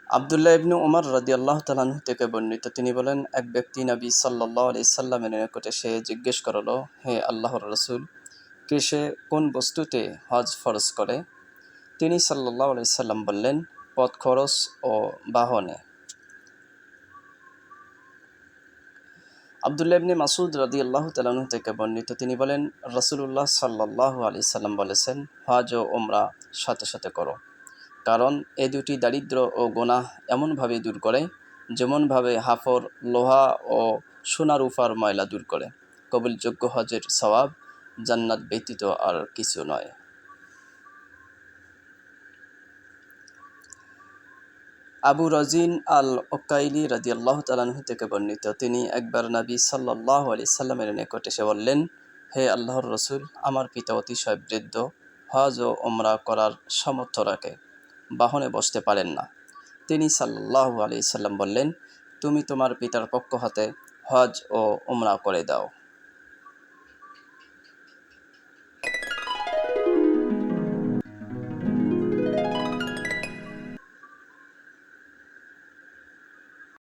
আবদুল্লাহ ইবনে উমর রাদিয়াল্লাহু তাআলা আনহু থেকে বর্ণিত, তিনি বলেন, এক ব্যক্তি নবী সাল্লাল্লাহু আলাইহি সাল্লামের নিকটে সে জিজ্ঞেস করল, হে আল্লাহর রাসূল, কে সে কোন বস্তুতে হজ ফরজ করে? তিনি সাল্লাল্লাহু আলাইহি সাল্লাম বললেন, পথ খরচ ও বাহনে। আবদুল্লাহ ইবনে মাসউদ রাদিয়াল্লাহু তাআলা আনহু থেকে বর্ণিত, তিনি বলেন, রাসূলুল্লাহ সাল্লাল্লাহু আলাইহি সাল্লাম বলেছেন, হজ ও উমরা সাথে সাথে করো, কারণ এ দুটি দারিদ্র্য ও গুনাহ এমনভাবে দূর করে যেমনভাবে হাফর লোহা ও সোনা রূপার ময়লা দূর করে। কবুলযোগ্য হজের সওয়াব জান্নাত ব্যতীত আর কিছু নয়। আবু রাজিন আল ওকাইলি রাদিয়াল্লাহু তাআলা আনহু থেকে বর্ণিত, তিনি একবার নবী সাল্লাল্লাহু আলাইহি সাল্লামের নিকট এসে বললেন, হে আল্লাহর রাসূল, আমার পিতা অতিশয় বৃদ্ধ, হজ ও উমরা করার সামর্থ্য রাখে, বাহনে বসতে পারেন না। তিনি সাল্লাল্লাহু আলাইহি সাল্লাম বললেন, তুমি তোমার পিতার পক্ষ হতে হজ ও উমরা করে দাও।